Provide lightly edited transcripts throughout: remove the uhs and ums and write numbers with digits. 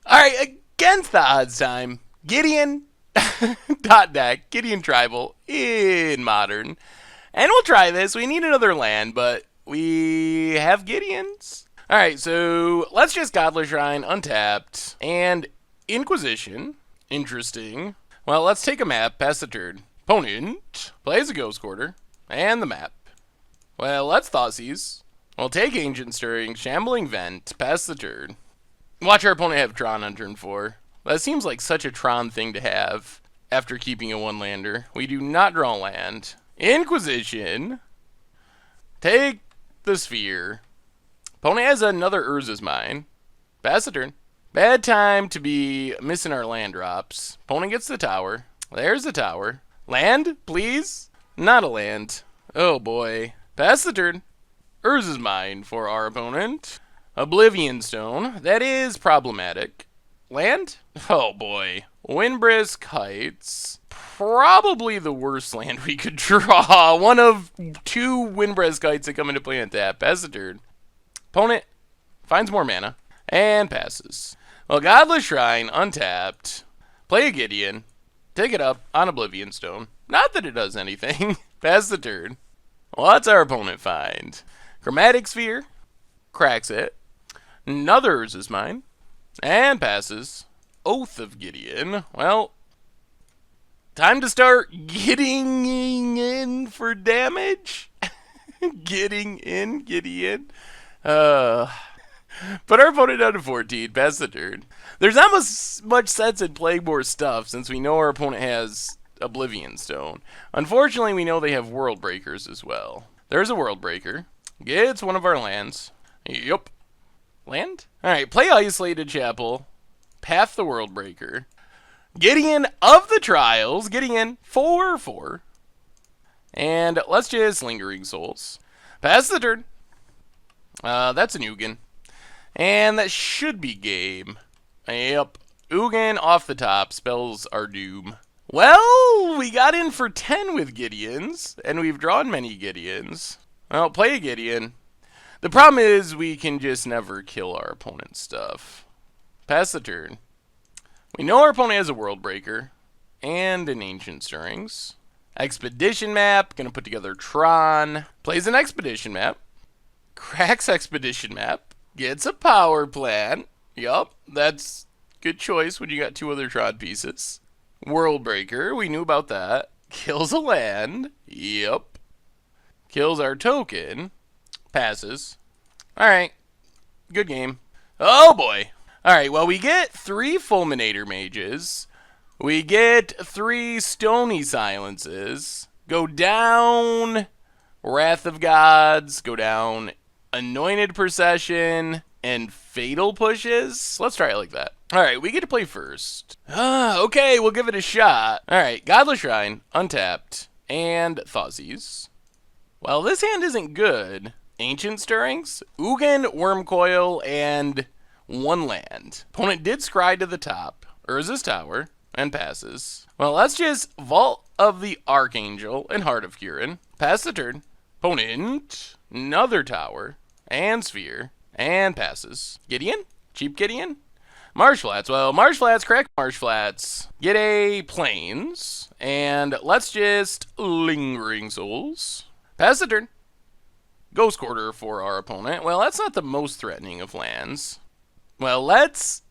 Alright, against the odds time, Gideon dot deck, Gideon Tribal in Modern. And we'll try this. We need another land, but we have Gideons. Alright, so let's just Godless Shrine, untapped, and Inquisition. Interesting. Well, let's take a map, pass the turn. Opponent plays a Ghost Quarter, and the map. Well, let's Thoughtseize. We'll take Ancient Stirring, Shambling Vent, pass the turn. Watch our opponent have Tron on turn 4. That seems like such a Tron thing to have after keeping a one-lander. We do not draw land. Inquisition. Take the Sphere. Opponent has another Urza's Mine. Pass the turn. Bad time to be missing our land drops. Opponent gets the tower. There's the tower. Land, please? Not a land. Oh boy. Pass the turn. Urza's Mine for our opponent. Oblivion Stone. That is problematic. Land? Oh boy. Windbrisk Heights. Probably the worst land we could draw. One of two Windbrisk Heights that come into play on tap. Pass the turn. Opponent finds more mana and passes. Well, Godless Shrine, untapped. Play a Gideon. Take it up on Oblivion Stone. Not that it does anything. Pass the turn. What's our opponent find? Chromatic Sphere. Cracks it. Another Urza's Mine. And passes. Oath of Gideon. Well, time to start getting in for damage. Getting in, Gideon. Put our opponent down to 14. Pass the turn. There's not much sense in playing more stuff since we know our opponent has Oblivion Stone. Unfortunately, we know they have World Breakers as well. There's a World Breaker. Gets one of our lands. Yup. Land? Alright, play Isolated Chapel. Path the World Breaker. Gideon of the Trials. Gideon 4/4. And let's just Lingering Souls. Pass the turn. That's an Ugin. And that should be game. Yep. Ugin off the top spells our doom. Well, we got in for 10 with Gideons, and we've drawn many Gideons. Well, play a Gideon. The problem is we can just never kill our opponent's stuff. Pass the turn. We know our opponent has a World Breaker and an Ancient Stirrings. Expedition map. Gonna put together Tron. Plays an Expedition map. Cracks Expedition map. Gets a power plant. Yup, that's good choice when you got two other Tron pieces. World Breaker. We knew about that. Kills a land. Yup. Kills our token. Passes. Alright. Good game. Oh boy. Alright, well, we get 3 Fulminator Mages. We get 3 Stony Silences. Go down Wrath of Gods. Go down Anointed Procession. And Fatal Pushes. Let's try it like that. Alright, we get to play first. Okay, we'll give it a shot. Alright, Godless Shrine. Untapped. And Thoughtseize. Well, this hand isn't good. Ancient Stirrings, Ugin, Wormcoil, and 1 land. Opponent did scry to the top, Urza's Tower, and passes. Well, let's just Vault of the Archangel and Heart of Kirin. Pass the turn. Opponent, another tower, and Sphere, and passes. Gideon? Cheap Gideon? Marsh Flats. Well, Marsh Flats, crack Marsh Flats. Get a Plains, and let's just Lingering Souls. Pass the turn. Ghost Quarter for our opponent. Well, that's not the most threatening of lands. Well, let's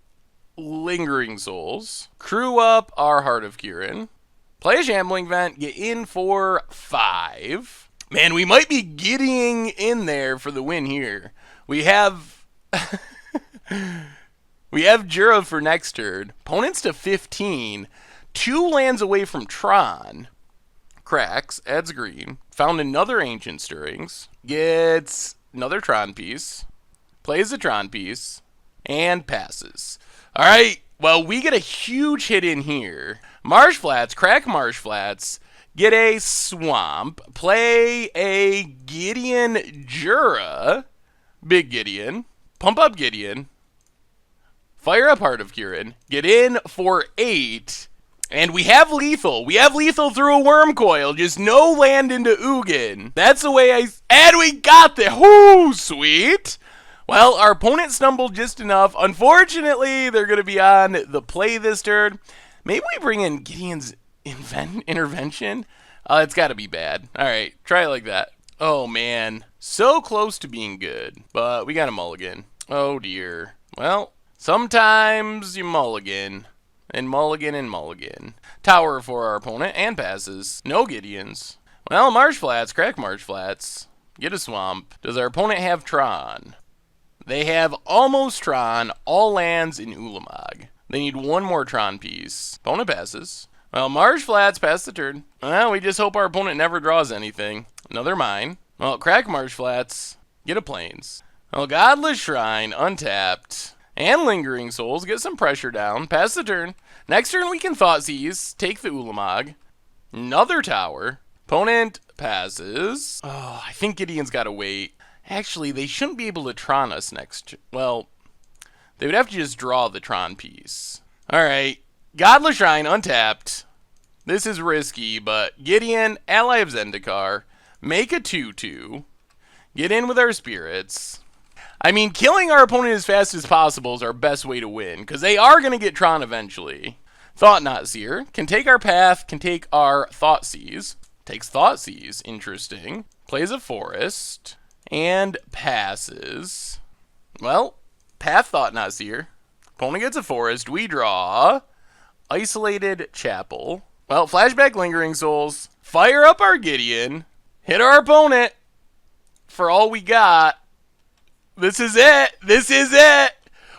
Lingering Souls. Crew up our Heart of Kirin. Play a Shambling Vent. Get in for 5. Man, we might be getting in there for the win here. We have... we have Jura for next turn. Opponent's to 15. 2 lands away from Tron. Cracks, adds green. Found another Ancient Stirrings. Gets another Tron piece. Plays a Tron piece. And passes. Alright, well, we get a huge hit in here. Marsh Flats, crack Marsh Flats. Get a Swamp. Play a Gideon Jura. Big Gideon. Pump up Gideon. Fire up Heart of Kirin. Get in for 8. And we have lethal. We have lethal through a Wormcoil. Just no land into Ugin. That's the way and we got there. Whoo, sweet. Well, our opponent stumbled just enough. Unfortunately, they're going to be on the play this turn. Maybe we bring in Gideon's intervention? It's got to be bad. All right, try it like that. Oh, man. So close to being good, but we got a mulligan. Oh, dear. Well, sometimes you mulligan. And mulligan and mulligan. Tower for our opponent and passes. No Gideons. Well, Marsh Flats. Crack Marsh Flats. Get a swamp. Does our opponent have Tron? They have almost Tron, all lands in Ulamog. They need one more Tron piece. Opponent passes. Well, Marsh Flats pass the turn. Well, we just hope our opponent never draws anything. Another mine. Well, Crack Marsh Flats. Get a Plains. Well, Godless Shrine, untapped. And Lingering Souls, get some pressure down. Pass the turn. Next turn we can Thoughtseize, take the Ulamog. Another tower. Opponent passes. Oh, I think Gideon's got to wait. Actually, they shouldn't be able to Tron us next. Well, they would have to just draw the Tron piece. Alright. Godless Shrine, untapped. This is risky, but Gideon, ally of Zendikar. Make a 2-2. Get in with our spirits. I mean, killing our opponent as fast as possible is our best way to win, because they are going to get Tron eventually. Thought-Not-Seer can take our path, can take our Thoughtseize. Takes Thoughtseize, interesting. Plays a forest, and passes. Well, path Thought-Not-Seer. Opponent gets a forest, we draw. Isolated Chapel. Well, flashback Lingering Souls. Fire up our Gideon. Hit our opponent. For all we got. This is it. This is it.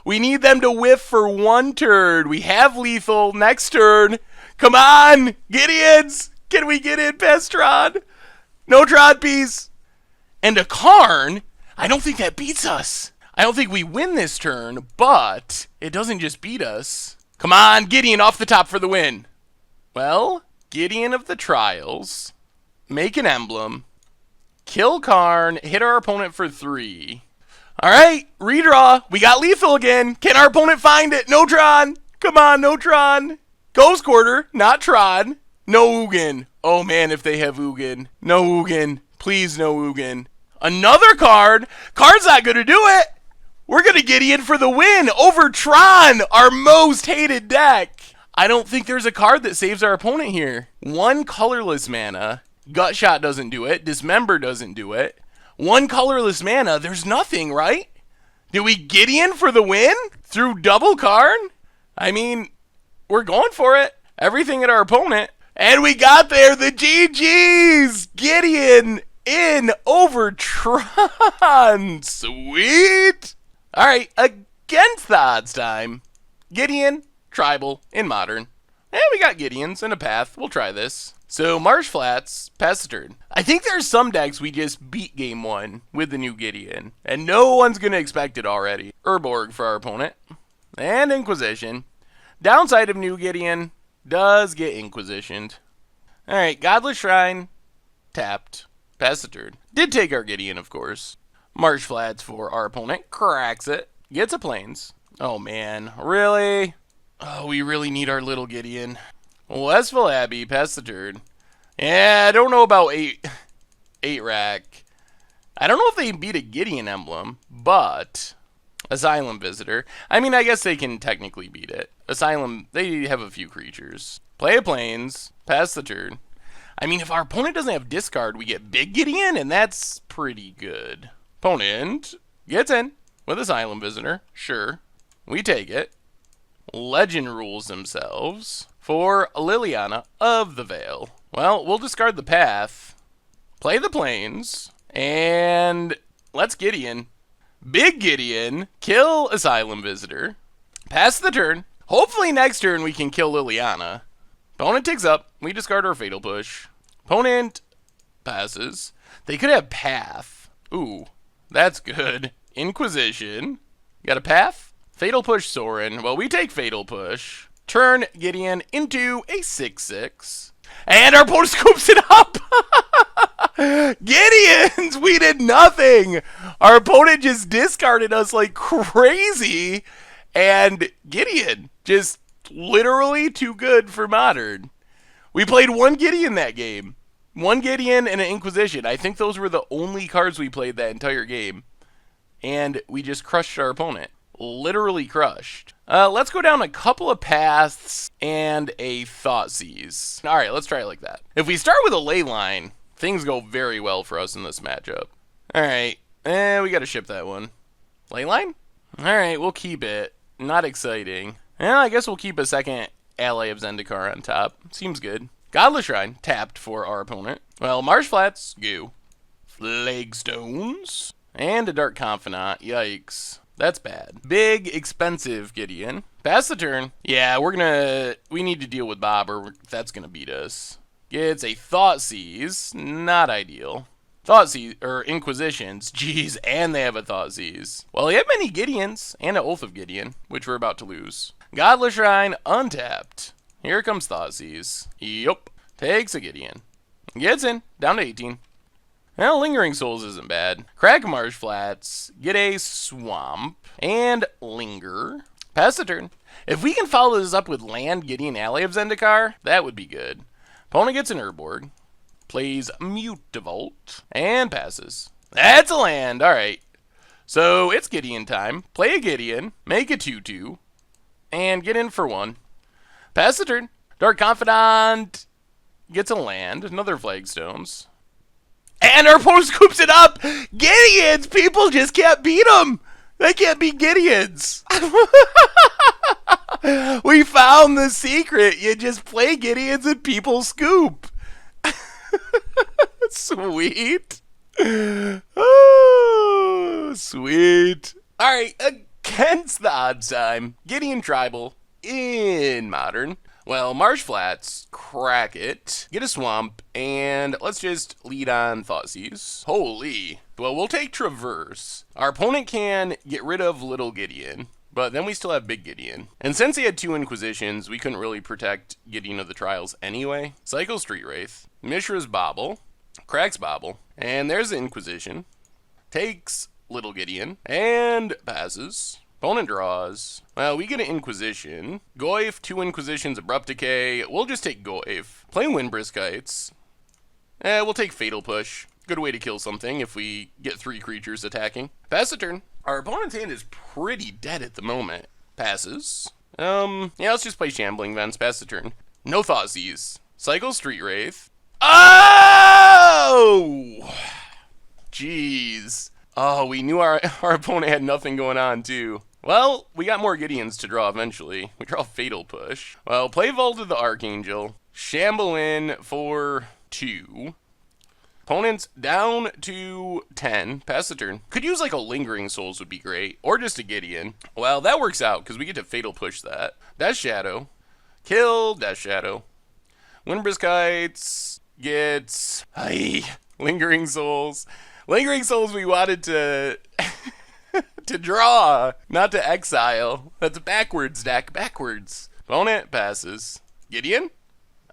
We need them to whiff for one turn. We have lethal. Next turn. Come on. Gideons. Can we get in past Tron? No Tron piece. And a Karn. I don't think that beats us. I don't think we win this turn, but it doesn't just beat us. Come on. Gideon off the top for the win. Well, Gideon of the Trials. Make an emblem. Kill Karn. Hit our opponent for 3. Alright, redraw. We got lethal again. Can our opponent find it? No Tron. Come on, no Tron. Ghost Quarter, not Tron. No Ugin. Oh man, if they have Ugin. No Ugin. Please no Ugin. Another card. Card's not going to do it. We're going to get in for the win over Tron, our most hated deck. I don't think there's a card that saves our opponent here. One colorless mana. Gut Shot doesn't do it. Dismember doesn't do it. One colorless mana, there's nothing, right? Do we get in for the win? Through double Karn? I mean, we're going for it. Everything at our opponent. And we got there, the GG's! Gideon in over Tron. Sweet! Alright, against the odds time. Gideon, Tribal, in Modern. And we got Gideons and a path. We'll try this. So, Marsh Flats, pass the turn. I think there's some decks we just beat game 1 with the new Gideon. And no one's going to expect it already. Urborg for our opponent. And Inquisition. Downside of new Gideon, does get Inquisitioned. Alright, Godless Shrine, tapped. Pass the turn. Did take our Gideon, of course. Marsh Flats for our opponent. Cracks it. Gets a Plains. Oh, man. Really? Oh, we really need our little Gideon. Westville Abbey, pass the turn. Yeah, I don't know about 8 rack. I don't know if they beat a Gideon emblem, but Asylum Visitor. I mean, I guess they can technically beat it. Asylum, they have a few creatures. Play a Plains, pass the turn. I mean, if our opponent doesn't have discard, we get big Gideon, and that's pretty good. Opponent gets in with Asylum Visitor. Sure. We take it. Legend rules themselves for Liliana of the Veil. Well, we'll discard the path, play the Plains, and let's Gideon. Big Gideon, kill Asylum Visitor, pass the turn. Hopefully next turn we can kill Liliana. Opponent takes up, we discard our Fatal Push. Opponent passes. They could have path. Ooh, that's good. Inquisition. Got a path? Fatal Push Sorin. Well, we take Fatal Push. Turn Gideon into a 6/6. And our opponent scoops it up! Gideons! We did nothing! Our opponent just discarded us like crazy. And Gideon, just literally too good for Modern. We played one Gideon that game. One Gideon and an Inquisition. I think those were the only cards we played that entire game. and we just crushed our opponent. Literally crushed. Let's go down a couple of paths and a Thoughtseize. All right, let's try it like that. If we start with a ley line, things go very well for us in this matchup. All right, we got to ship that one. Ley line? All right, we'll keep it. Not exciting. Well, I guess we'll keep a second Ally of Zendikar on top. Seems good. Godless Shrine, tapped for our opponent. Well, Marsh Flats, goo. Flagstones. And a Dark Confidant, yikes. That's bad. Big, expensive Gideon. Pass the turn. Yeah, we need to deal with Bob or that's gonna beat us. Gets a Thoughtseize, not ideal. Thoughtseize, or Inquisitions, jeez, and they have a Thoughtseize. Well, he had many Gideons, and an Oath of Gideon, which we're about to lose. Godless Shrine, untapped. Here comes Thoughtseize. Yup. Takes a Gideon. Gets in, down to 18. Well, Lingering Souls isn't bad. Crack Marsh Flats, get a Swamp, and Linger. Pass the turn. If we can follow this up with land Gideon Ally of Zendikar, that would be good. Opponent gets an Urborg, plays Mutavault, and passes. That's a land, alright. So it's Gideon time. Play a Gideon, make a 2-2, and get in for 1. Pass the turn. Dark Confidant gets a land, another Flagstones. And our opponent scoops it up! Gideons! People just can't beat them! They can't beat Gideons! We found the secret! You just play Gideons and people scoop! Sweet! Oh, sweet. Alright, against the odds time, Gideon Tribal in Modern. Well, Marsh Flats, crack it, get a Swamp, and let's just lead on Thoughtseize. Holy. Well, we'll take Traverse. Our opponent can get rid of Little Gideon, but then we still have Big Gideon. And since he had 2 Inquisitions, we couldn't really protect Gideon of the Trials anyway. Cycle Street Wraith, Mishra's Bobble, cracks Bobble, and there's the Inquisition. Takes Little Gideon, and passes. Opponent draws. Well, we get an Inquisition. Goyf, 2 Inquisitions, Abrupt Decay. We'll just take Goyf. Play Windbriskites. We'll take Fatal Push. Good way to kill something if we get 3 creatures attacking. Pass the turn. Our opponent's hand is pretty dead at the moment. Passes. Yeah, let's just play Shambling Vents. Pass the turn. No Thoughtseize. Cycle Street Wraith. Oh! Jeez. Oh, we knew our opponent had nothing going on, too. Well, we got more Gideons to draw eventually. We draw Fatal Push. Well, play Vault of the Archangel. Shamble in for 2. Opponent's down to 10. Pass the turn. Could use like a Lingering Souls would be great. Or just a Gideon. Well, that works out because we get to Fatal Push that. Death Shadow. Kill Death Shadow. Windbriskites gets... Lingering Souls. Lingering Souls we wanted to... to draw, not to exile. That's a backwards deck, backwards. Opponent passes. Gideon?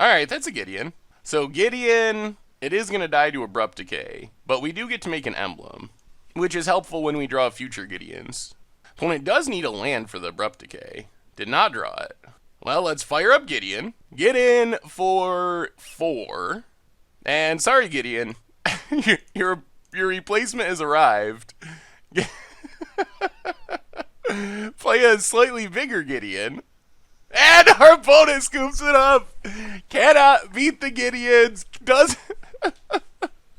Alright, that's a Gideon. So Gideon, it is going to die to Abrupt Decay, but we do get to make an emblem, which is helpful when we draw future Gideons. Opponent does need a land for the Abrupt Decay. Did not draw it. Well, let's fire up Gideon. Get in for 4. And sorry, Gideon, your replacement has arrived. Play a slightly bigger Gideon. And our opponent scoops it up. Cannot beat the Gideons. Does...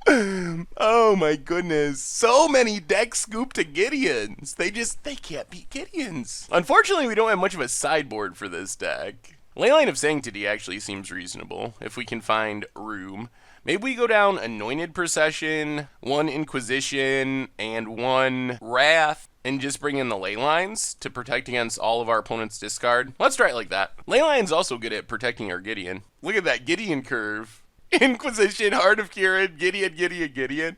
Oh my goodness. So many decks scoop to Gideons. They can't beat Gideons. Unfortunately, we don't have much of a sideboard for this deck. Leyline of Sanctity actually seems reasonable, if we can find room. Maybe we go down Anointed Procession, 1 Inquisition, and 1 Wrath, and just bring in the Leylines to protect against all of our opponent's discard. Let's try it like that. Leyline's also good at protecting our Gideon. Look at that Gideon curve. Inquisition, Heart of Kirin, Gideon, Gideon, Gideon.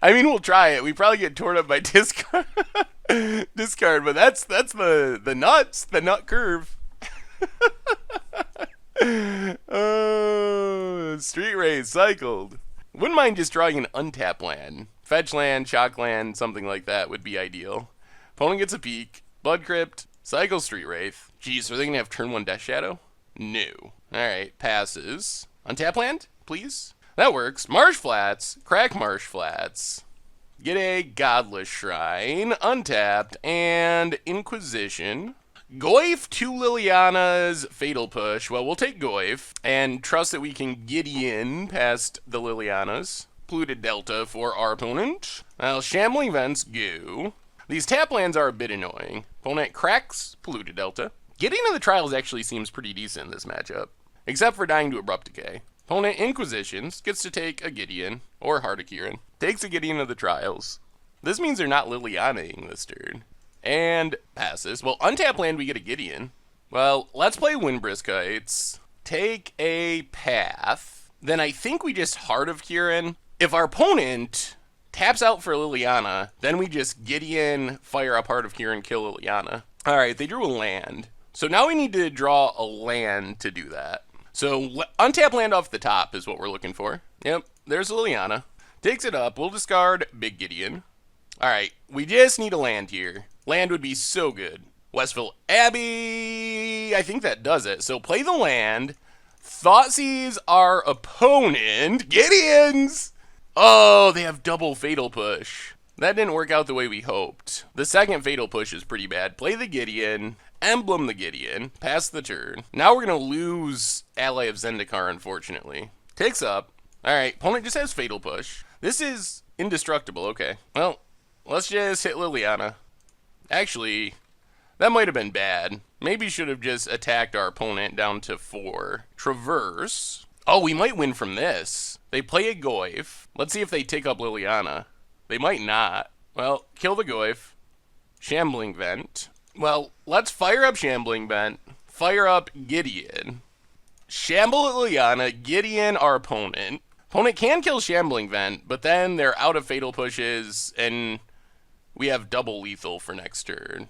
I mean, we'll try it. We probably get torn up by discard, but that's the nuts, the nut curve. Oh, Street Race cycled. Wouldn't mind just drawing an untap land. Fetch land, shock land, something like that would be ideal. Opponent gets a peek. Blood Crypt, cycle Street Wraith. Jeez, are they going to have turn 1 Death Shadow? No. Alright, passes. Untap land, please? That works. Marsh Flats, crack Marsh Flats. Get a Godless Shrine, untapped, and Inquisition. Goyf, 2 Liliana's, Fatal Push. Well, we'll take Goyf and trust that we can Gideon past the Lilianas. Polluted Delta for our opponent. Well, Shambling Vents, go. These tap lands are a bit annoying. Opponent cracks Polluted Delta. Getting to the Trials actually seems pretty decent in this matchup, except for dying to Abrupt Decay. Opponent Inquisitions gets to take a Gideon, or Heart of Kieran. Takes a Gideon of the Trials. This means they're not Lilianaing this turn. And passes. Well, untap land, we get a Gideon. Well, let's play Windbrisk Heights. Take a Path. Then I think we just Heart of Kieran. If our opponent taps out for Liliana, then we just Gideon, fire up Heart of Kieran, kill Liliana. Alright, they drew a land. So now we need to draw a land to do that. So untap land off the top is what we're looking for. Yep, there's Liliana. Takes it up. We'll discard Big Gideon. Alright, we just need a land here. Land would be so good. Westville Abbey. I think that does it. So play the land. Thoughtseize our opponent. Gideons! Oh, they have double Fatal Push. That didn't work out the way we hoped. The second Fatal Push is pretty bad. Play the Gideon. Emblem the Gideon. Pass the turn. Now we're going to lose Ally of Zendikar, unfortunately. Takes up. Alright, opponent just has Fatal Push. This is indestructible. Okay. Well, let's just hit Liliana. Actually, that might have been bad. Maybe should have just attacked our opponent down to 4. Traverse. Oh, we might win from this. They play a Goyf. Let's see if they take up Liliana. They might not. Well, kill the Goyf. Shambling Vent. Well, let's fire up Shambling Vent. Fire up Gideon. Shamble at Liliana. Gideon our opponent. Opponent can kill Shambling Vent, but then they're out of Fatal Pushes, and we have double lethal for next turn.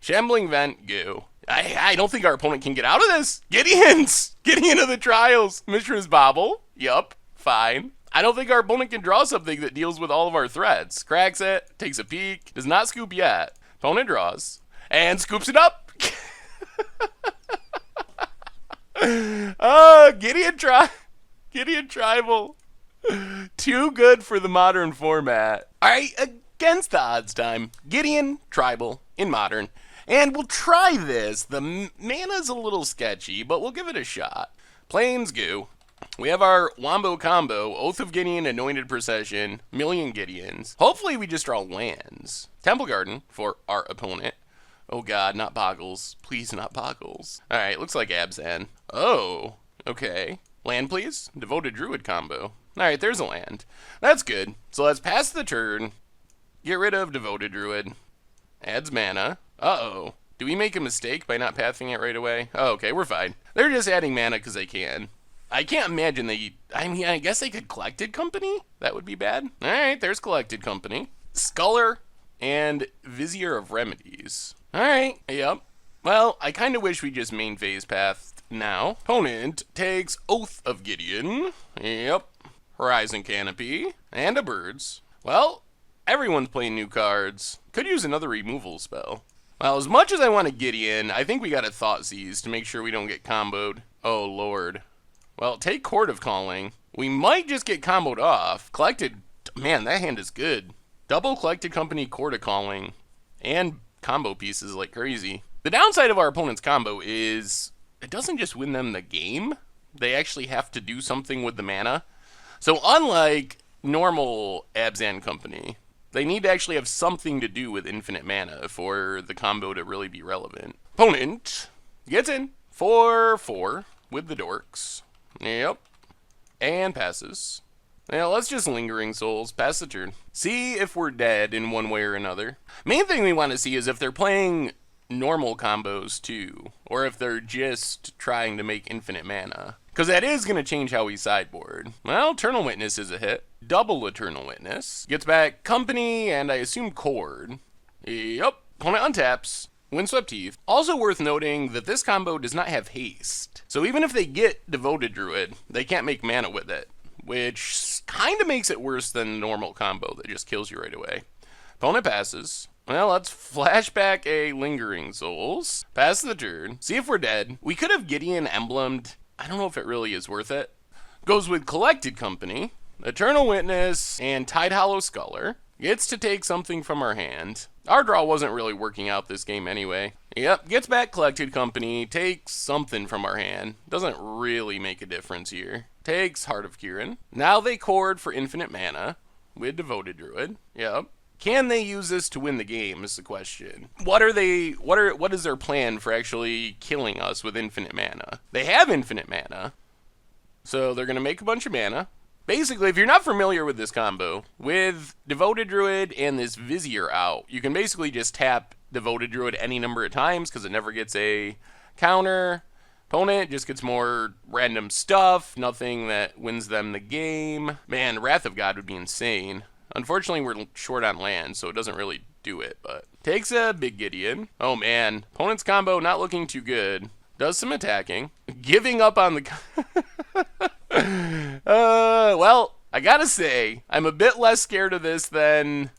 Shambling Vent, go. I don't think our opponent can get out of this. Gideons! Gideon of the Trials. Mishra's Bobble. Yup, fine. I don't think our opponent can draw something that deals with all of our threats. Cracks it, takes a peek, does not scoop yet. Opponent draws, and scoops it up. Gideon Tribal. Too good for the modern format. Alright, against the odds time. Gideon Tribal in modern. And we'll try this. The mana's a little sketchy, but we'll give it a shot. Plains go. We have our Wombo combo, Oath of Gideon, Anointed Procession, Million Gideons. Hopefully we just draw lands. Temple Garden for our opponent. Oh god, not Boggles. Please, not Boggles. Alright, looks like Abzan. Oh, okay. Land, please. Devoted Druid combo. Alright, there's a land. That's good. So let's pass the turn. Get rid of Devoted Druid. Adds mana. Uh-oh. Do we make a mistake by not pathing it right away? Oh, okay, we're fine. They're just adding mana because they can. I can't imagine I guess they could Collected Company? That would be bad. Alright, there's Collected Company. Sculler and Vizier of Remedies. Alright, yep. Well, I kind of wish we just main phase pathed now. Opponent takes Oath of Gideon. Yep. Horizon Canopy. And a Birds. Well, everyone's playing new cards. Could use another removal spell. Well, as much as I want to Gideon, I think we got to Thoughtseize to make sure we don't get comboed. Oh, Lord. Well, take Court of Calling. We might just get comboed off. Collected, man, that hand is good. Double Collected Company, Court of Calling, and combo pieces like crazy. The downside of our opponent's combo is it doesn't just win them the game. They actually have to do something with the mana. So unlike normal Abzan Company, they need to actually have something to do with infinite mana for the combo to really be relevant. Opponent gets in 4/4 with the Dorks. Yep. And passes. Now, let's just Lingering Souls. Pass the turn. See if we're dead in one way or another. Main thing we want to see is if they're playing normal combos too, or if they're just trying to make infinite mana. Because that is going to change how we sideboard. Well, Eternal Witness is a hit. Double Eternal Witness. Gets back Company and I assume Cord. Yep. Opponent untaps. Windswept Heath. Also worth noting that this combo does not have haste. So even if they get Devoted Druid, they can't make mana with it, which kind of makes it worse than the normal combo that just kills you right away. Opponent passes. Well, let's flashback a Lingering Souls. Pass the turn. See if we're dead. We could have Gideon emblemed. I don't know if it really is worth it. Goes with Collected Company, Eternal Witness, and Tide Hollow Sculler. Gets to take something from our hand. Our draw wasn't really working out this game anyway. Yep, gets back Collected Company, takes something from our hand. Doesn't really make a difference here. Takes Heart of Kieran. Now they chord for infinite mana with Devoted Druid. Yep. Can they use this to win the game is the question. What is their plan for actually killing us with infinite mana? They have infinite mana. So they're going to make a bunch of mana. Basically, if you're not familiar with this combo, with Devoted Druid and this Vizier out, you can basically just tap Devoted Druid any number of times because it never gets a counter. Opponent just gets more random stuff, nothing that wins them the game. Man, Wrath of God would be insane. Unfortunately, we're short on land, so it doesn't really do it, but... Takes a big Gideon. Oh man, opponent's combo not looking too good. Does some attacking. Giving up on the... well, I gotta say, I'm a bit less scared of this than...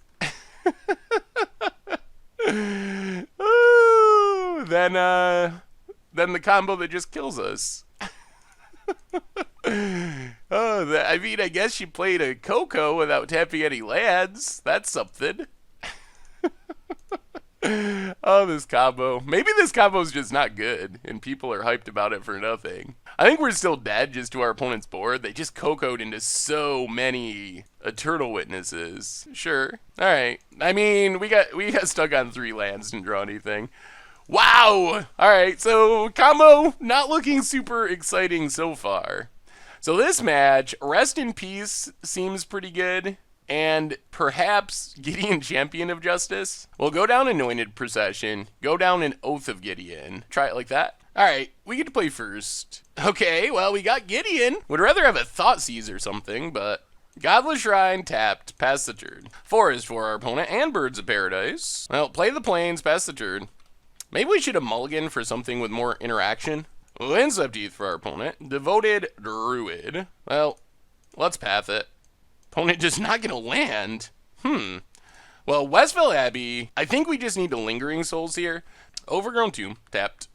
than the combo that just kills us. I mean, I guess she played a Coco without tapping any lands. That's something. Oh, this combo. Maybe this combo's just not good, and people are hyped about it for nothing. I think we're still dead just to our opponent's board. They just Coco'd into so many Eternal Witnesses. Sure. Alright. I mean, we got stuck on 3 lands, didn't draw anything. Wow! Alright, so combo not looking super exciting so far. So this match, Rest in Peace seems pretty good. And perhaps Gideon Champion of Justice. We'll go down Anointed Procession, go down an Oath of Gideon. Try it like that. Alright, we get to play first. Okay, well, we got Gideon. Would rather have a Thoughtseize or something, but... Godless Shrine tapped, pass the turn. Forest for our opponent, and Birds of Paradise. Well, play the Plains, pass the turn. Maybe we should have mulligan for something with more interaction. Windswept Heath for our opponent. Devoted Druid. Well, let's path it. Opponent just not gonna land. Well, Westville Abbey, I think we just need the Lingering Souls here. Overgrown Tomb, tapped.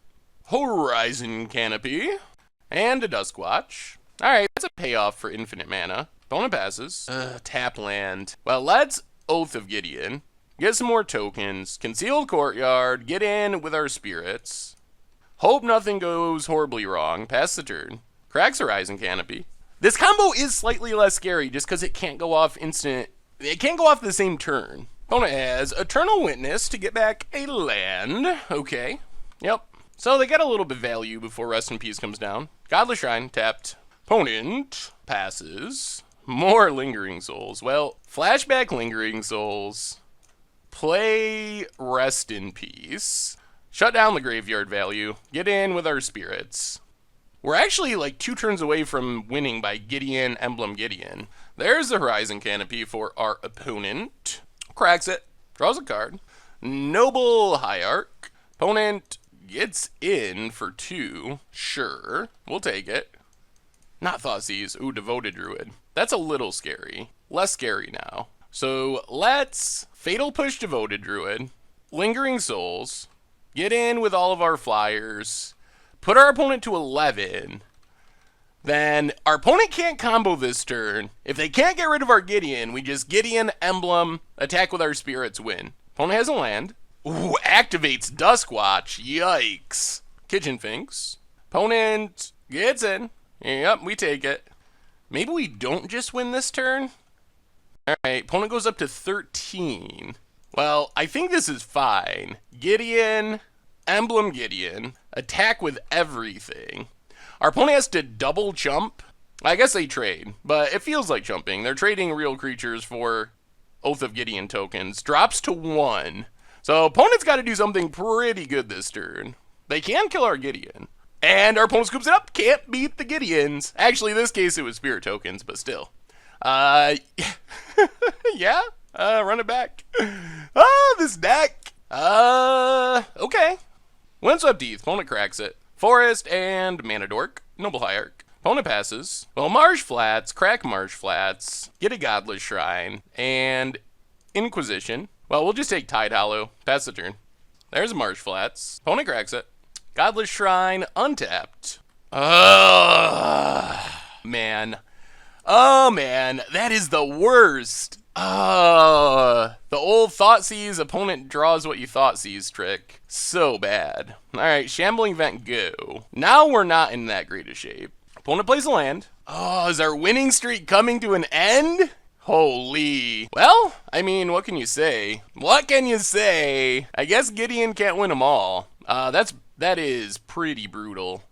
Horizon Canopy, and a Duskwatch. Alright, that's a payoff for infinite mana. Opponent passes. Tap land. Well, let's Oath of Gideon. Get some more tokens. Concealed Courtyard. Get in with our spirits. Hope nothing goes horribly wrong. Pass the turn. Cracks Horizon Canopy. This combo is slightly less scary just because it can't go off instant. It can't go off the same turn. Opponent has Eternal Witness to get back a land. Okay. Yep. So they get a little bit of value before Rest in Peace comes down. Godless Shrine tapped. Opponent passes. More Lingering Souls. Well, flashback Lingering Souls. Play Rest in Peace. Shut down the graveyard value. Get in with our spirits. We're actually like 2 turns away from winning by Gideon, Emblem Gideon. There's the Horizon Canopy for our opponent. Cracks it. Draws a card. Noble Hierarch. Opponent gets in for 2. Sure. We'll take it. Not Thoughtseize. Ooh, Devoted Druid. That's a little scary. Less scary now. So let's Fatal Push Devoted Druid. Lingering Souls. Get in with all of our flyers. Put our opponent to 11. Then our opponent can't combo this turn. If they can't get rid of our Gideon, we just Gideon, Emblem, attack with our spirits, win. Opponent has a land. Ooh, activates Duskwatch. Yikes. Kitchen Finks. Opponent gets in. Yep, we take it. Maybe we don't just win this turn? Alright, opponent goes up to 13. Well, I think this is fine. Gideon, Emblem Gideon, attack with everything. Our opponent has to double chump. I guess they trade, but it feels like chumping. They're trading real creatures for Oath of Gideon tokens. Drops to 1. So opponent's got to do something pretty good this turn. They can kill our Gideon. And our opponent scoops it up. Can't beat the Gideons. Actually, in this case, it was spirit tokens, but still. Yeah. Run it back. This deck. Okay. Windswept Heath. Opponent cracks it. Forest and Mana Dork. Noble Hierarch. Opponent passes. Well, Marsh Flats. Crack Marsh Flats. Get a Godless Shrine. And Inquisition. Well, we'll just take Tide Hollow. Pass the turn. There's Marsh Flats. Opponent cracks it. Godless Shrine. Untapped. Man. Oh, man. That is the worst. The old Thoughtseize opponent draws what you Thoughtseize trick. So bad. Alright, Shambling Vent, go. Now we're not in that great a shape. Opponent plays a land. Oh, is our winning streak coming to an end? Holy. Well, I mean, what can you say? What can you say? I guess Gideon can't win them all. That is pretty brutal.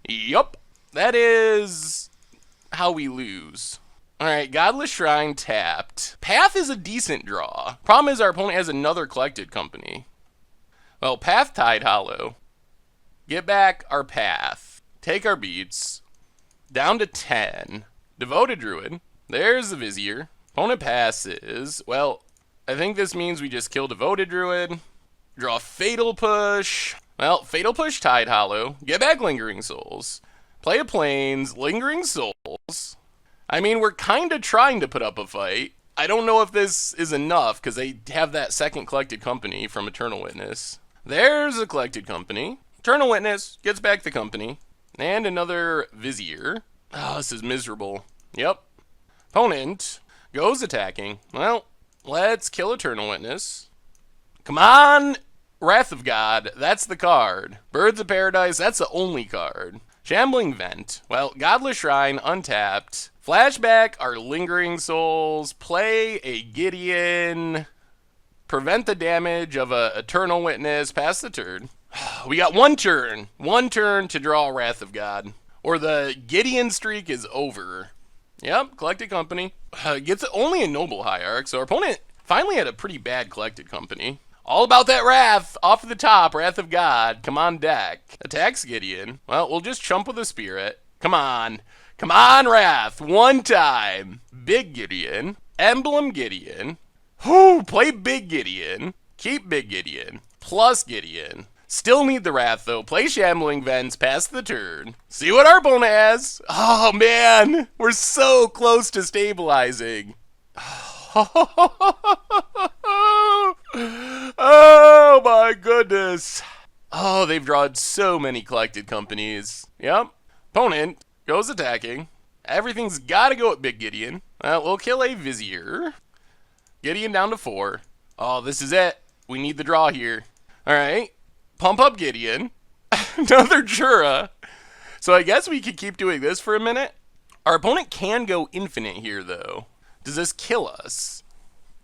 Yup. That is how we lose. Alright, Godless Shrine tapped. Path is a decent draw. Problem is our opponent has another Collected Company. Well, Path Tide Hollow. Get back our Path. Take our beats. Down to 10. Devoted Druid. There's the Vizier. Opponent passes. Well, I think this means we just kill Devoted Druid. Draw Fatal Push. Well, Fatal Push Tide Hollow. Get back Lingering Souls. Play a Plains. Lingering Souls. I mean, we're kind of trying to put up a fight. I don't know if this is enough, because they have that second Collected Company from Eternal Witness. There's a Collected Company. Eternal Witness gets back the company. And another Vizier. Oh, this is miserable. Yep. Opponent goes attacking. Well, let's kill Eternal Witness. Come on! Wrath of God, that's the card. Birds of Paradise, that's the only card. Shambling Vent. Well, Godless Shrine, untapped. Flashback our Lingering Souls. Play a Gideon. Prevent the damage of a Eternal Witness. Pass the turn. We got one turn. One turn to draw Wrath of God. Or the Gideon streak is over. Yep, Collected Company. Gets only a Noble Hierarch, so our opponent finally had a pretty bad Collected Company. All about that Wrath. Off the top, Wrath of God. Come on deck. Attacks Gideon. Well, we'll just chump with a Spirit. Come on. Come on, Wrath. One time. Big Gideon. Emblem Gideon. Whoo, play Big Gideon. Keep Big Gideon. Plus Gideon. Still need the Wrath, though. Play Shambling Vents. Pass the turn. See what our opponent has. Oh, man. We're so close to stabilizing. Oh my goodness. Oh, they've drawn so many Collected Companies. Yep. Opponent goes attacking. Everything's gotta go at Big Gideon. We'll kill a Vizier. Gideon down to 4. Oh, this is it. We need the draw here. Alright. Pump up Gideon. Another Jura. So I guess we could keep doing this for a minute. Our opponent can go infinite here, though. Does this kill us?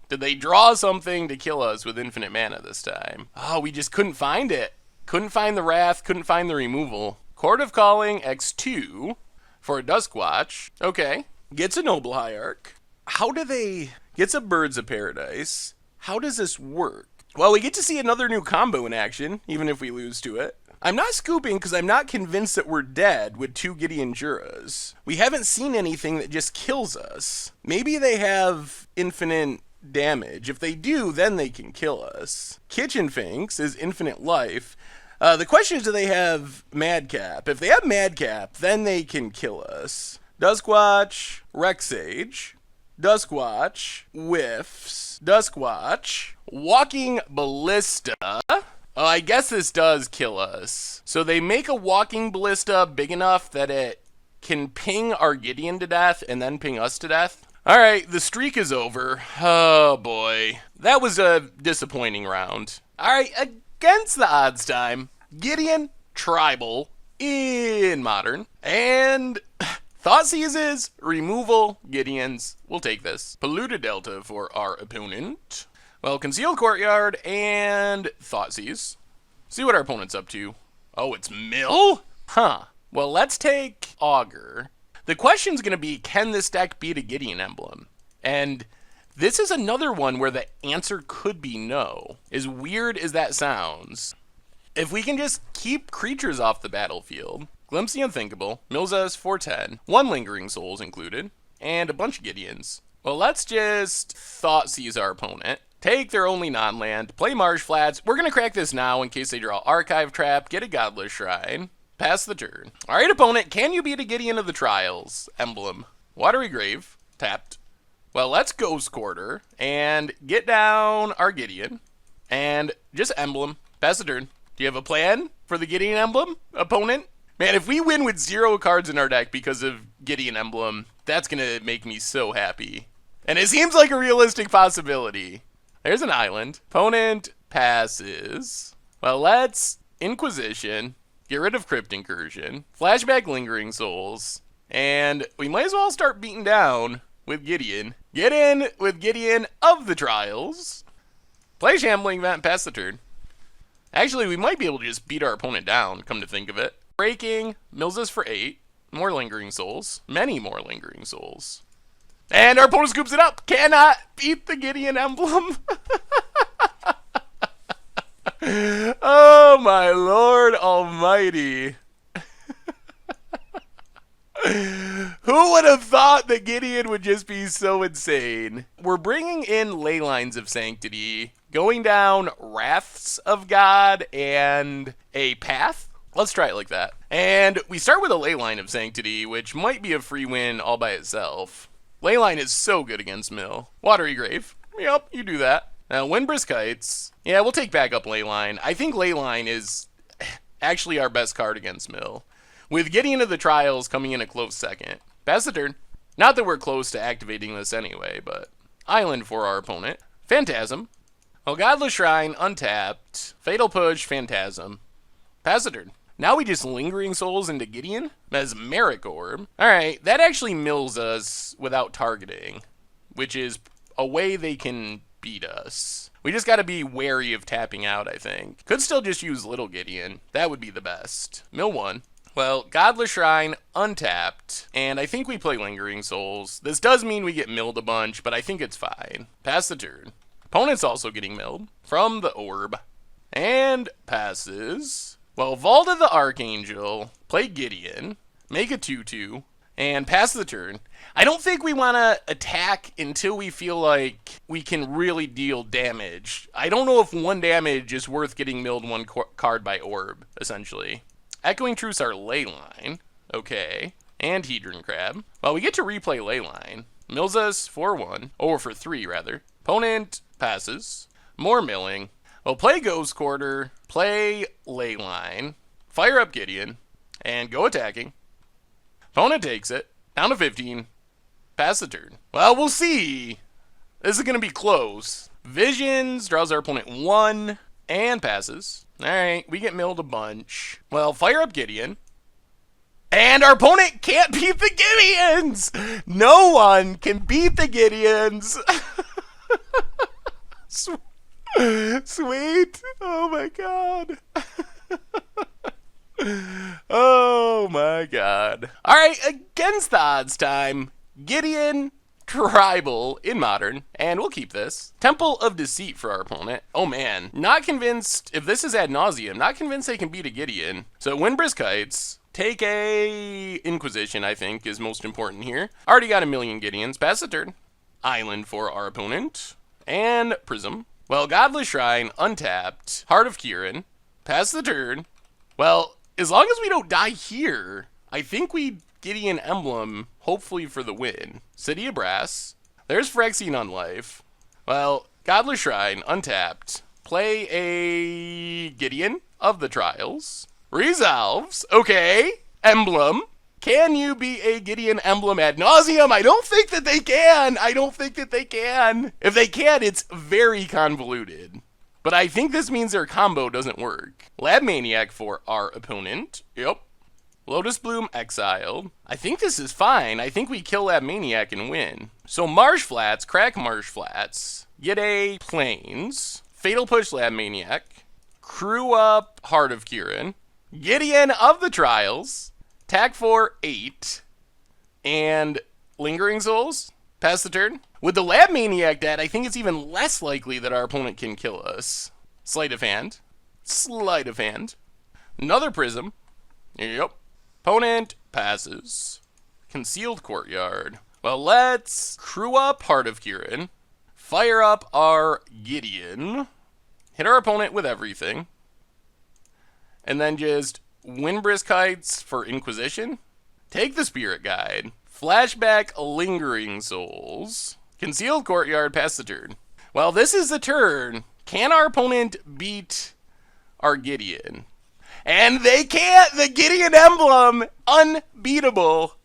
Did they draw something to kill us with infinite mana this time? Oh, we just couldn't find it. Couldn't find the Wrath, couldn't find the removal. Court of Calling, X2 for a Duskwatch. Okay. Gets a Noble Hierarch. How do they... Gets a Birds of Paradise. How does this work? Well, we get to see another new combo in action, even if we lose to it. I'm not scooping because I'm not convinced that we're dead with 2 Gideon Juras. We haven't seen anything that just kills us. Maybe they have infinite damage. If they do, then they can kill us. Kitchen Finks is infinite life. The question is, do they have Madcap? If they have Madcap, then they can kill us. Duskwatch, Rexage, Duskwatch, Whiffs, Duskwatch, Walking Ballista. Oh, I guess this does kill us. So they make a Walking Ballista big enough that it can ping our Gideon to death and then ping us to death. Alright, the streak is over. Oh boy. That was a disappointing round. Alright, against the odds time, Gideon Tribal in Modern. And Thoughtseizes, removal, Gideons. We'll take this. Polluted Delta for our opponent. Well, Concealed Courtyard and Thoughtseize. See what our opponent's up to. Oh, it's Mill? Huh. Well, let's take Augur. The question's going to be, can this deck beat a Gideon Emblem? And this is another one where the answer could be no. As weird as that sounds. If we can just keep creatures off the battlefield, Glimpse the Unthinkable, mills us 410, 1 Lingering Souls included, and a bunch of Gideons. Well, let's just Thoughtseize our opponent. Take their only non-land, play Marsh Flats. We're going to crack this now in case they draw Archive Trap, get a Godless Shrine. Pass the turn. Alright, opponent, can you beat a Gideon of the Trials? Emblem. Watery Grave. Tapped. Well, let's Ghost Quarter and get down our Gideon. And just Emblem. Pass the turn. Do you have a plan for the Gideon Emblem, opponent? Man, if we win with 0 cards in our deck because of Gideon Emblem, that's going to make me so happy. And it seems like a realistic possibility. There's an island. Opponent passes. Well, let's Inquisition, get rid of Crypt Incursion, flashback Lingering Souls, and we might as well start beating down with Gideon. Get in with Gideon of the Trials. Play Shambling Vent, pass the turn. Actually, we might be able to just beat our opponent down, come to think of it. Breaking, mills us for 8. More Lingering Souls. Many more Lingering Souls. And our opponent scoops it up. Cannot beat the Gideon emblem. Oh my Lord almighty. Who would have thought that Gideon would just be so insane? We're bringing in Ley Lines of Sanctity, going down Wraths of God and a Path. Let's try it like that. And we start with a Ley Line of Sanctity, which might be a free win all by itself. Ley Line is so good against Mill. Watery Grave. Yep, you do that. Now, Windbrisk Heights. Yeah, we'll take back up Ley Line. I think Ley Line is actually our best card against Mill, with Gideon of the Trials coming in a close second. Pass the turn. Not that we're close to activating this anyway, but Island for our opponent. Phantasm. Well, Godless Shrine, untapped. Fatal Push, Phantasm. Pass the turn. Now we just Lingering Souls into Gideon? Mesmeric Orb. Alright, that actually mills us without targeting, which is a way they can beat us. We just gotta be wary of tapping out, I think. Could still just use Little Gideon. That would be the best. Mill 1. Well, Godless Shrine, untapped, and I think we play Lingering Souls. This does mean we get milled a bunch, but I think it's fine. Pass the turn. Opponent's also getting milled from the Orb. And passes. Well, Vault of the Archangel, play Gideon, make a 2-2, and pass the turn. I don't think we want to attack until we feel like we can really deal damage. I don't know if 1 damage is worth getting milled 1 card by Orb, essentially. Echoing Truce our Ley Line. Okay. And Hedron Crab. Well, we get to replay Ley Line. Mills us for 1. Or for 3, rather. Opponent passes. More milling. Well, play Ghost Quarter. Play Ley Line. Fire up Gideon. And go attacking. Opponent takes it. Down to 15. Pass the turn. Well, we'll see. This is going to be close. Visions draws our opponent 1. And passes. Alright, we get milled a bunch. Well, fire up Gideon. And our opponent can't beat the Gideons! No one can beat the Gideons! Sweet! Oh my god. Oh my god. Alright, against the odds time. Gideon Tribal in Modern, and we'll keep this. Temple of Deceit for our opponent. Oh man, not convinced, if this is Ad Nauseam, not convinced they can beat a Gideon. So Windbrisk Heights, take a Inquisition, I think, is most important here. Already got a million Gideons, pass the turn. Island for our opponent, and Prism. Well, Godless Shrine, untapped. Heart of Kieran, pass the turn. Well, as long as we don't die here, I think we Gideon Emblem, hopefully for the win. City of Brass. There's Phyrexian on life. Well, Godless Shrine, untapped. Play a Gideon of the Trials. Resolves. Okay. Emblem. Can you be a Gideon Emblem Ad Nauseam? I don't think that they can. I don't think that they can. If they can, it's very convoluted. But I think this means their combo doesn't work. Lab Maniac for our opponent. Yep. Lotus Bloom exiled. I think this is fine. I think we kill Lab Maniac and win. So Marsh Flats, crack Marsh Flats. Get a Plains. Fatal Push Lab Maniac. Crew up Heart of Kieran. Gideon of the Trials. Attack for 8. And Lingering Souls. Pass the turn. With the Lab Maniac dead, I think it's even less likely that our opponent can kill us. Sleight of Hand. Sleight of Hand. Another Prism. Yep. Opponent passes. Concealed Courtyard. Well, let's crew up Heart of Kieran. Fire up our Gideon. Hit our opponent with everything. And then just Windbrisk Heights for Inquisition. Take the Spirit Guide. Flashback Lingering Souls. Concealed Courtyard, pass the turn. Well, this is the turn. Can our opponent beat our Gideon? And they can't! The Gideon Emblem! Unbeatable!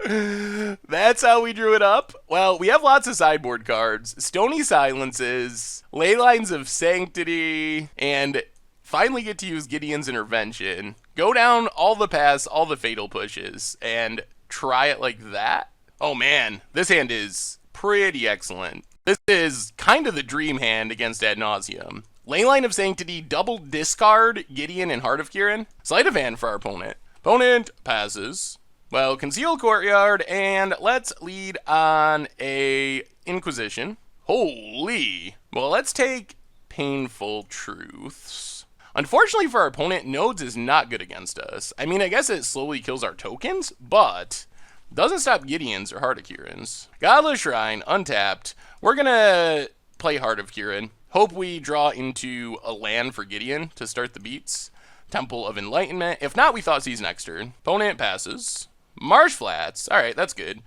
That's how we drew it up. Well, we have lots of sideboard cards. Stony Silences, Ley Lines of Sanctity, and finally get to use Gideon's Intervention. Go down all the paths, all the fatal pushes, and try it like that. Oh man, this hand is pretty excellent. This is kind of the dream hand against Ad Nauseam. Leyline of Sanctity, double discard Gideon and Heart of Kirin. Sleight of hand for our opponent. Opponent passes. Well, Conceal Courtyard, and let's lead on a Inquisition. Holy. Well, let's take Painful Truths. Unfortunately for our opponent, Nodes is not good against us. I mean, I guess it slowly kills our tokens, but doesn't stop Gideon's or Heart of Kirin's. Godless Shrine, untapped. We're gonna play Heart of Kirin. Hope we draw into a land for Gideon to start the beats. Temple of Enlightenment. If not, we Thoughtseize next turn. Opponent passes. Marsh Flats. Alright, that's good.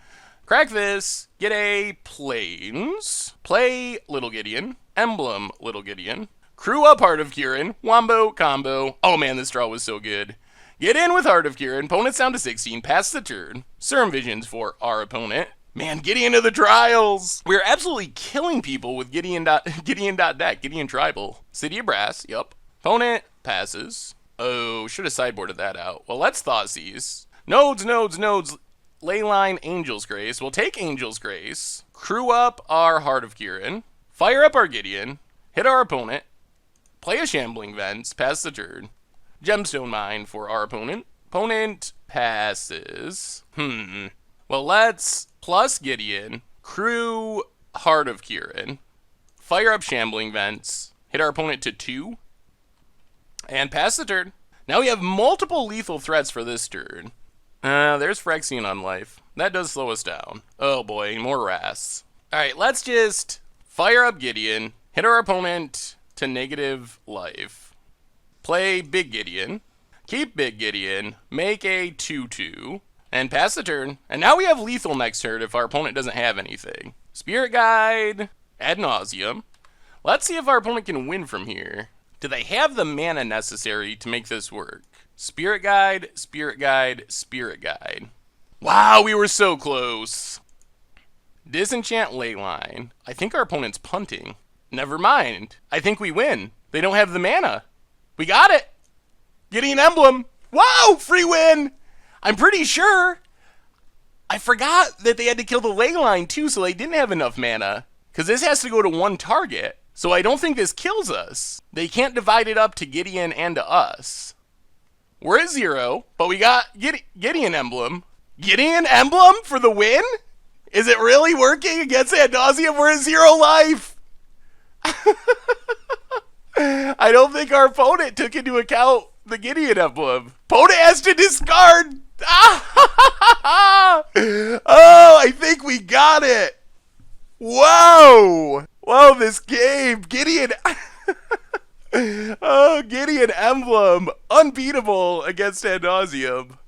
Crack this. Get a Plains. Play Little Gideon. Emblem Little Gideon. Crew up Heart of Kirin. Wombo combo. Oh man, this draw was so good. Get in with Heart of Kirin. Opponent's down to 16. Pass the turn. Serum Visions for our opponent. Man, Gideon to the trials. We're absolutely killing people with Gideon deck. Gideon Tribal. City of Brass. Yup. Opponent passes. Oh, should have sideboarded that out. Well, let's Thoughtseize. Nodes. Leyline Angel's Grace. We'll take Angel's Grace. Crew up our Heart of Kirin. Fire up our Gideon. Hit our opponent. Play a Shambling Vents. Pass the turn. Gemstone Mine for our opponent. Opponent passes. Well, let's plus Gideon. Crew Heart of Kirin. Fire up Shambling Vents. Hit our opponent to 2. And pass the turn. Now we have multiple lethal threats for this turn. There's Phyrexian on life. That does slow us down. Oh boy, more Wraths. Alright, let's just fire up Gideon. Hit our opponent to negative life. Play Big Gideon. Keep Big Gideon. Make a 2/2. And pass the turn. And now we have lethal next turn if our opponent doesn't have anything. Spirit Guide. Ad Nauseam. Let's see if our opponent can win from here. Do they have the mana necessary to make this work? Spirit Guide, Spirit Guide, Spirit Guide. Wow, we were so close. Disenchant Leyline. I think our opponent's punting. Never mind. I think we win. They don't have the mana. We got it. Gideon Emblem. Wow, free win. I'm pretty sure. I forgot that they had to kill the Leyline too, so they didn't have enough mana. Because this has to go to one target. So I don't think this kills us. They can't divide it up to Gideon and to us. We're at 0, but we got Gideon Emblem. Gideon Emblem for the win? Is it really working against Ad Nauseam? We're at 0 life. I don't think our opponent took into account the Gideon Emblem. Opponent has to discard. Oh, I think we got it. Whoa. Whoa, this game. Gideon. Oh, Gideon Emblem. Unbeatable against Ad Nauseam.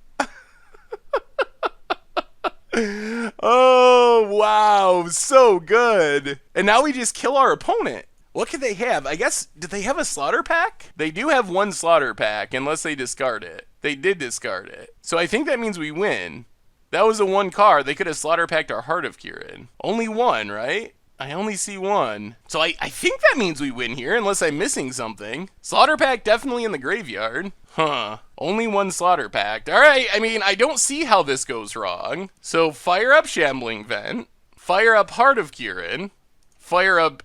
Oh, wow. So good. And now we just kill our opponent. What could they have? I guess, did they have a slaughter pack? They do have one slaughter pack, unless they discard it. They did discard it. So I think that means we win. That was the one card. They could have slaughter packed our Heart of Kirin. Only one, right? I only see one. So I think that means we win here, unless I'm missing something. Slaughter pack definitely in the graveyard. Huh. Only one slaughter packed. Alright, I mean, I don't see how this goes wrong. So fire up Shambling Vent. Fire up Heart of Kirin. Fire up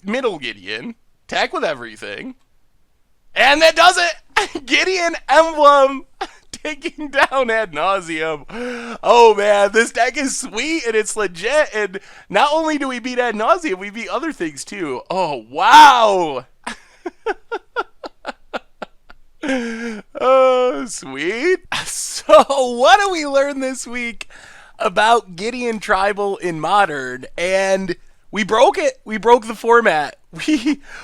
Middle Gideon. Attack with everything. And that does it! Gideon Emblem! Taking down Ad Nauseam. Oh man, this deck is sweet and it's legit. And not only do we beat Ad Nauseam, we beat other things too. Oh wow. Oh, sweet. So what do we learn this week about Gideon Tribal in Modern? And we broke it. We broke the format.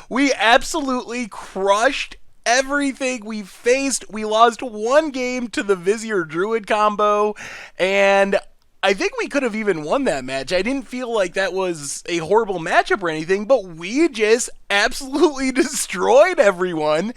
We absolutely crushed everything we faced. We lost one game to the Vizier Druid combo, and I think we could have even won that match. I didn't feel like that was a horrible matchup or anything, but we just absolutely destroyed everyone,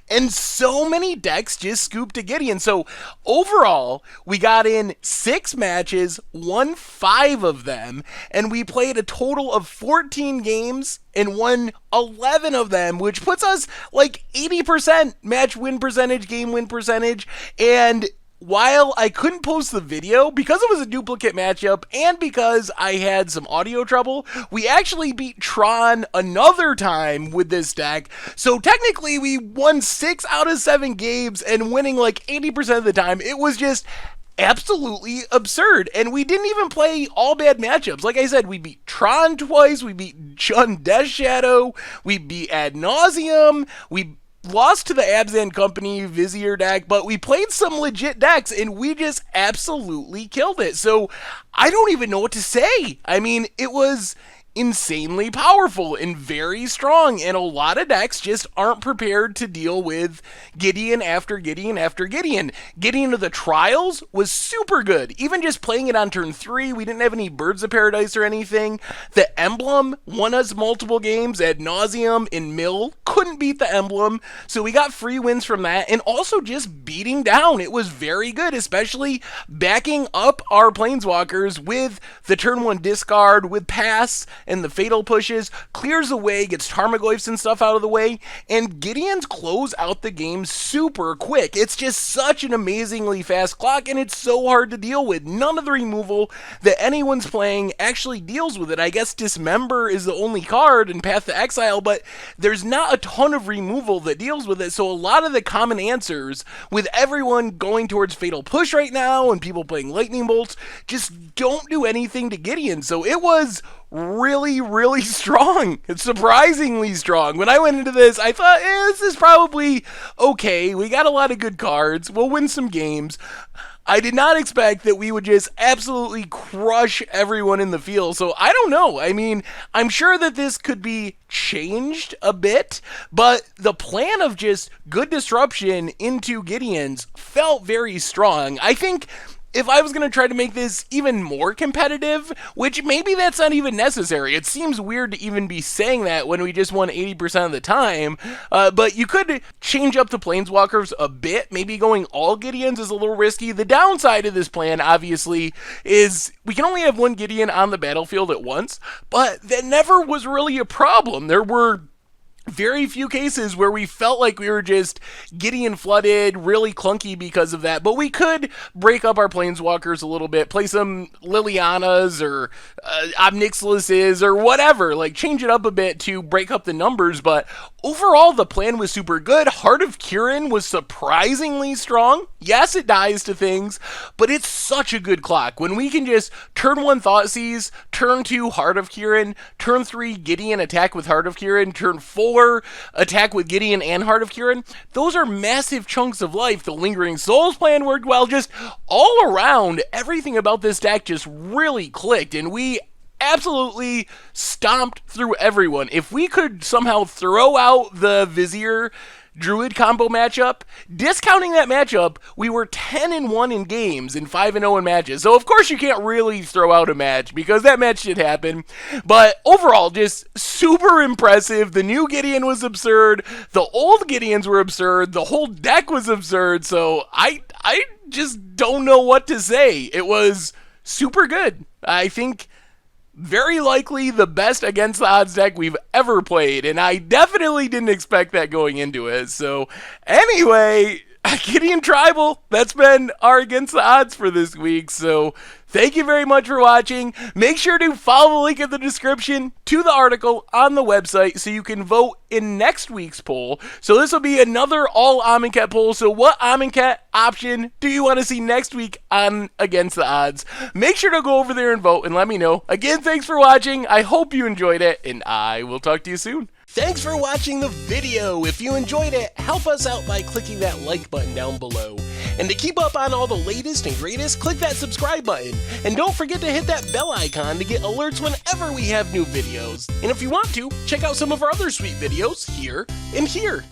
and so many decks just scooped to Gideon. So overall, we got in 6 matches, won 5 of them, and we played a total of 14 games and won 11 of them, which puts us like 80% match win percentage, game win percentage, and while I couldn't post the video because it was a duplicate matchup and because I had some audio trouble, we actually beat Tron another time with this deck. So technically we won 6 out of 7 games and winning like 80% of the time. It was just absolutely absurd. And we didn't even play all bad matchups. Like I said, we beat Tron twice, we beat Jun Death Shadow, we beat Ad Nauseam, we lost to the Abzan Company Vizier deck, but we played some legit decks and we just absolutely killed it. So I don't even know what to say. I mean, it was insanely powerful and very strong, and a lot of decks just aren't prepared to deal with Gideon after Gideon after Gideon. Getting into the trials was super good. Even just playing it on turn 3, we didn't have any Birds of Paradise or anything. The Emblem won us multiple games. Ad Nauseam in Mill couldn't beat the Emblem, so we got free wins from that, and also just beating down. It was very good, especially backing up our Planeswalkers with the turn 1 discard, with pass, and the fatal pushes, clears away, gets Tarmogoyfs and stuff out of the way, and Gideon's close out the game super quick. It's just such an amazingly fast clock, and it's so hard to deal with. None of the removal that anyone's playing actually deals with it. I guess Dismember is the only card in Path to Exile, but there's not a ton of removal that deals with it, so a lot of the common answers, with everyone going towards Fatal Push right now and people playing Lightning Bolts, just don't do anything to Gideon. So it was really strong. It's surprisingly strong. When I went into this, I thought, this is probably okay. We got a lot of good cards. We'll win some games. I did not expect that we would just absolutely crush everyone in the field, so I don't know. I mean, I'm sure that this could be changed a bit, but the plan of just good disruption into Gideon's felt very strong. I think if I was going to try to make this even more competitive, which maybe that's not even necessary. It seems weird to even be saying that when we just won 80% of the time, but you could change up the Planeswalkers a bit. Maybe going all Gideons is a little risky. The downside of this plan, obviously, is we can only have one Gideon on the battlefield at once, but that never was really a problem. There were very few cases where we felt like we were just Gideon flooded, really clunky because of that, but we could break up our Planeswalkers a little bit, play some Lilianas or Obnixiluses or whatever, like change it up a bit to break up the numbers, but overall the plan was super good. Heart of Kirin was surprisingly strong. Yes, it dies to things, but it's such a good clock. When we can just turn 1 Thoughtseize, turn 2 Heart of Kirin, turn 3 Gideon attack with Heart of Kirin, turn 4 attack with Gideon and Heart of Kirin, those are massive chunks of life. The Lingering Souls plan worked well. Just all around, everything about this deck just really clicked, and we absolutely stomped through everyone. If we could somehow throw out the Vizier Druid combo matchup, discounting that matchup, we were 10-1 in games and 5-0 in matches. So of course you can't really throw out a match because that match did happen. But overall, just super impressive. The new Gideon was absurd. The old Gideons were absurd. The whole deck was absurd. So I just don't know what to say. It was super good. I think very likely the best against the odds deck we've ever played, and I definitely didn't expect that going into it. So anyway, Gideon Tribal, that's been our against the odds for this week. So thank you very much for watching. Make sure to follow the link in the description to the article on the website so you can vote in next week's poll. So this will be another all Amonkhet poll. So what Amonkhet option do you want to see next week on Against the Odds? Make sure to go over there and vote and let me know. Again, thanks for watching. I hope you enjoyed it, and I will talk to you soon. Thanks for watching the video. If you enjoyed it, help us out by clicking that like button down below. And to keep up on all the latest and greatest, click that subscribe button. And don't forget to hit that bell icon to get alerts whenever we have new videos. And if you want to, check out some of our other sweet videos here and here.